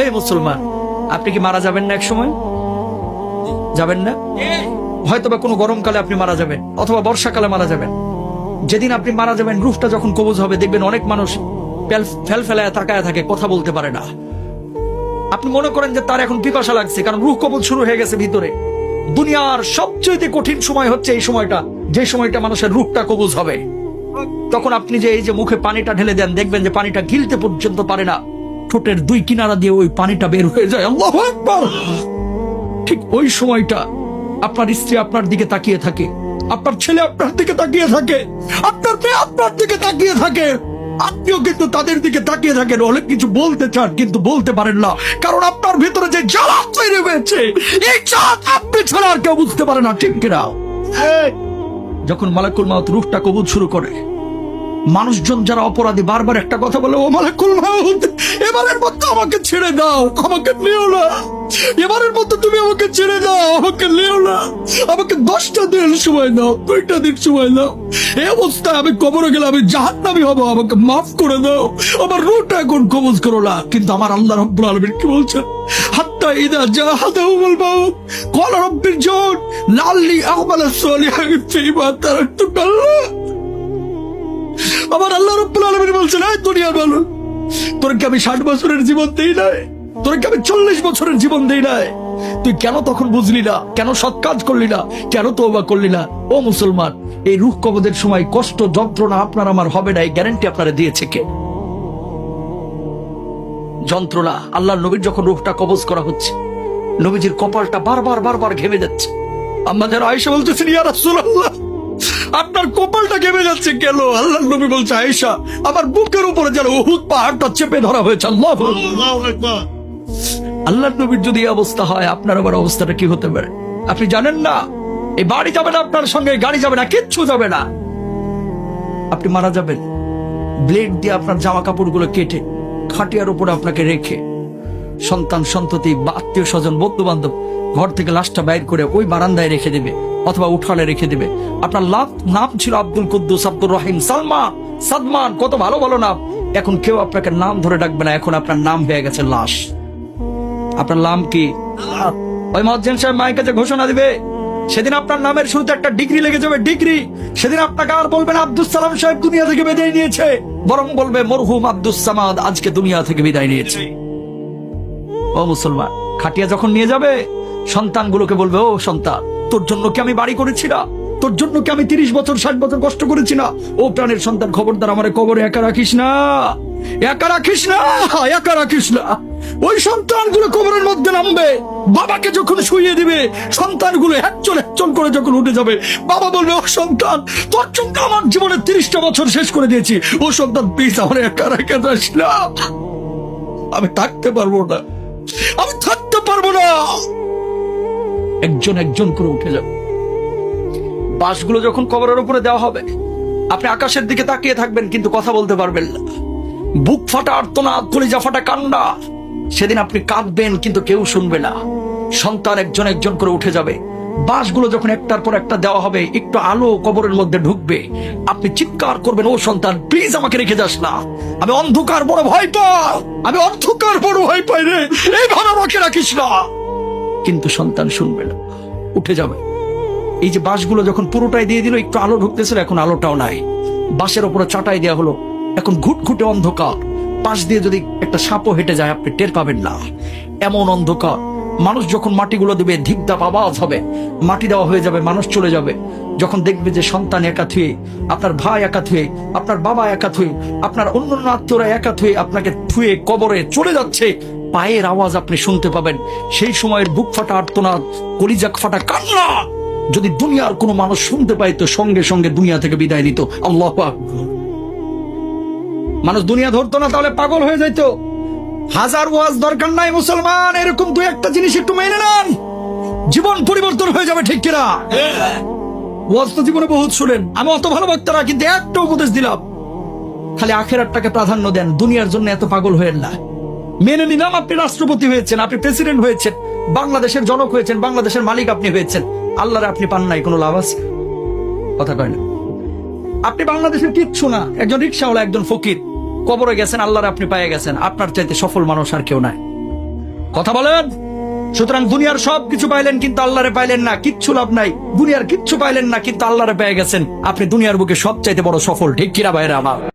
এই মুসলমান, আপনি কি মারা যাবেন না এক সময়? যাবেন না? হয়তোবা কোনো গরমকালে আপনি মারা যাবেন, অথবা বর্ষাকালে মারা যাবেন। যেদিন আপনি মারা যাবেন, রূহটা যখন কবজ হবে, দেখবেন অনেক মানুষ ফেল ফেলায় তাকায় থাকে, কথা বলতে পারে না। আপনি মনে করেন যে তার এখন পিপাসা লাগছে, কারণ রূহ কবজ শুরু হয়ে গেছে ভিতরে। দুনিয়ার সবচেয়ে কঠিন সময় হচ্ছে এই সময়টা, যে সময়টা মানুষের রূহটা কবজ হবে। তখন আপনি যে এই যে মুখে পানিটা ঢেলে দেন, দেখবেন যে পানিটা গিলতে পর্যন্ত পারে না, ঠোঁটের দুই কিনারা দিয়ে ওই পানিটা বের হয়ে যায়। আল্লাহু আকবার। ঠিক ওই সময়টা আপনার স্ত্রী আপনার দিকে তাকিয়ে থাকে, আপনার ছেলে আপনার দিকে তাকিয়ে থাকে, আপনার মেয়ে আপনার দিকে তাকিয়ে থাকে, আপনিও কিন্তু তাদের দিকে তাকিয়ে থাকেন। অনেক কিছু বলতে চান কিন্তু বলতে পারেন না, কারণ আপনার ভিতরে যে জ্বালা তৈরি হয়েছে, এই চাঁদ আপনি ছাড়া আর কেউ বুঝতে পারে না, ঠিক কিনা? যখন মালাকুল মাউত রূহটা কবুল শুরু করে, মানুষজন যারা অপরাধী বারবার একটা কথা বলে, ও মালাকুল মাউত, এবারের মতো আমাকে ছেড়ে দাও, আমাকে নিও না, এবারের মতো তুমি আমাকে ছেড়ে দাও, আমাকে নিও না, আমাকে 10টা দিন সময় দাও, 2টা দিন সময় দাও। এই অবস্থায় আমি কবরে গেলে আমি জাহান্নামী হব, আমাকে মাফ করে দাও, আমার রূহটা এখন কবজ করো না। কিন্তু আমার আল্লাহ রাব্বুল আলামিন কি বলছেন? হাত্তা ইযা জাহাদাহুল মাউত ক্বালা রাব্বির জিউন লাআল্লি আ'মালা সালিহান ফীমা তারাকতু। আমার আল্লাহ রাব্বুল আলামিন বলছেন, এই দুনিয়ার মানুষ, তোর কি আমি 60 বছরের জীবন দেই নাই? তোর কি আমি 40 বছরের জীবন দেই নাই? তুই কেন তখন বুঝলি না? কেন সৎ কাজ করলি না? কেন তওবা করলি না? ও মুসলমান, এই রূহ কবজের সময় কষ্ট যন্ত্রণা আপনার আমার হবে না, এই গ্যারান্টি আপনারা দিয়েছে কে? যন্ত্রণা, আল্লাহর নবীর যখন রূহটা কবজ করা হচ্ছে, নবীজির কপালটা বারবার ঘেমে যাচ্ছে। আম্মা যারা আয়েশা বলতেছেন, ইয়া রাসূলুল্লাহ, আপনার কপালটা ঘেমে যাচ্ছে কেন? আল্লাহর নবী বলছে, আয়েশা, আমার বুকের উপরে যেন উহুদ পাহাড়টা চেপে ধরা হয়েছে। আল্লাহু আকবার। আল্লাহর নবীর যদি এই অবস্থা হয়, আপনার আবার অবস্থাটা কি হতে পারে আপনি জানেন না? এই বাড়ি যাবে না আপনার সঙ্গে, গাড়ি যাবে না, কিচ্ছু যাবে না। আপনি মারা যাবেন, ব্লেড দিয়ে আপনার জামা কাপড়গুলো কেটে খাটিয়ার উপরে আপনাকে রেখে, সন্তান সন্ততি বা আত্মীয় স্বজন বন্ধু বান্ধব ঘর থেকে লাশটা বাইর করে ওই বারান্দায় রেখে দেবে অথবা উঠানে রেখে দেবে। আপনার নাম ছিল আব্দুল কুদ্দুস, আব্দুর রহিম, সালমান, সাদমান, কত ভালো ভালো নাম। এখন কেউ আপনাকে নাম ধরে ডাকবে না, এখন আপনার নাম হয়ে গেছে লাশ। আপনার নাম কি? ওই মুয়াজ্জিন সাহেব মায়ের কাছে ঘোষণা দিবে, সেদিন আপনার নামের শুরুতে একটা ডিগ্রি লেগে যাবে, ডিগ্রি। সেদিন আপনাকে আর বলবেন আব্দুস সালাম সাহেব দুনিয়া থেকে বিদায় নিয়েছে, বরং বলবে মরহুম আব্দুস সামাদ আজকে দুনিয়া থেকে বিদায় নিয়েছে। ও মুসলমান, খাটিয়া যখন নিয়ে যাবে, সন্তানগুলোকে বলবে, ও সন্তান, তোর জন্য কি আমি বাড়ি করেছি না? তোর জন্য কি আমি 30 বছর 60 বছর কষ্ট করেছি না? ও প্রাণের সন্তান, খবরদার আমারে কবরে একা রাখিস না, একা রাখিস না, একা রাখিস না। ওই সন্তানগুলো কবরের মধ্যে নামবে, বাবাকে যখন শুইয়ে দিবে, সন্তানগুলো একজন করে যখন উঠে যাবে, বাবা বলবে, ও সন্তান, তোর জন্য আমার জীবনের 30টা বছর শেষ করে দিয়েছি, ও সন্তান প্লিজ আমার একা রেখে যাস না, আমি থাকতে পারবো না, আমি থাকতে পারবো না। একজন করে উঠে যাবে। বাঁশগুলো যখন কবরের উপরে দেওয়া হবে, আপনি আকাশের দিকে তাকিয়ে থাকবেন কিন্তু কথা বলতে পারবেন না। বুক ফাটা আর্তনাদ, কলিজা ফাটা কান্না। সেদিন আপনি কাঁদবেন কিন্তু কেউ শুনবে না। সন্তান একজন করে উঠে যাবে। বাঁশগুলো যখন একটার পর একটা দেওয়া হবে, একটু আলো কবরের মধ্যে ঢুকবে, আপনি চিৎকার করবেন, ও সন্তান প্লিজ আমাকে রেখে যাস না, আমি অন্ধকার বড় ভয় পাই, আমি অন্ধকার বড় ভয় পাই রে, এইভাবে আমাকে রাখিস না। কিন্তু সন্তান শুনবে না, উঠে যাবে। এই যে বাঁশগুলো যখন পুরোটাই দিয়ে দিল, একটু আলো ঢুকতেছিল, এখন আলোটাও নাই। বাঁশের উপরে চাটাই দেওয়া হলো, এখন ঘুটঘুটে অন্ধকার। পাশ দিয়ে যদি একটা সাপও হেঁটে যায়, আপনি টের পাবেন না, এমন অন্ধকার। মানুষ যখন মাটিগুলো দিবে, ধিকধাপ আওয়াজ হবে, মাটি দেওয়া হয়ে যাবে, মানুষ চলে যাবে। যখন দেখবে যে সন্তান একা থুয়ে, আপনার ভাই একা থুয়ে, আপনার বাবা একা থুয়ে, আপনার অন্য আত্মীয়রা একা থুয়ে আপনাকে থুয়ে কবরে চলে যাচ্ছে, পায়ের আওয়াজ আপনি শুনতে পাবেন। সেই সময়ের বুক ফাটা আর্তনাদ, কলিজা ফাটা কান্না যদি দুনিয়ার কোনো মানুষ শুনতে পাইতো, সঙ্গে সঙ্গে দুনিয়া থেকে বিদায় নিত। আল্লাহু আকবার। মানুষ দুনিয়া ধরতো না, তাহলে পাগল হয়ে যাইতো। হাজার ওয়াজ দরকার নাই মুসলমান, এরকম দুই একটা জিনিস একটু মেনে নেন, জীবন পরিবর্তন হয়ে যাবে, ঠিক কিনা? ওয়াজ তো জীবনে বহুত শুনেন, আমি অত ভালো বক্তা না, কিন্তু একটা উপদেশ দিলাম, খালি আখেরাতটাকে প্রাধান্য দেন, দুনিয়ার জন্য এত পাগল হয়েন না। মেনে নিলাম আপনি রাষ্ট্রপতি হয়েছেন, আপনি প্রেসিডেন্ট হয়েছেন, বাংলাদেশের জনক হয়েছেন, বাংলাদেশের মালিক আপনি হয়েছেন, আল্লাহরে আপনি পান নাই, কোনো লাভ আছে? কথা কয় না। আপনি বাংলাদেশের কিচ্ছু না, একজন রিকশাওয়ালা, একজন ফকির, কবরে গেছেন, আল্লাহরে আপনি পেয়ে গেছেন, আপনার চাইতে সফল মানুষ আর কেউ নাই। কথা বলেন। সুতরাং দুনিয়ার সব কিছু পাইলেন কিন্তু আল্লাহরে পাইলেন না, কিচ্ছু লাভ নাই। দুনিয়ার কিচ্ছু পাইলেন না কিন্তু আল্লাহরে পেয়ে গেছেন, আপনি দুনিয়ার বুকে সবচাইতে বড় সফল। ঠিক কিনা ভাইরা আমার?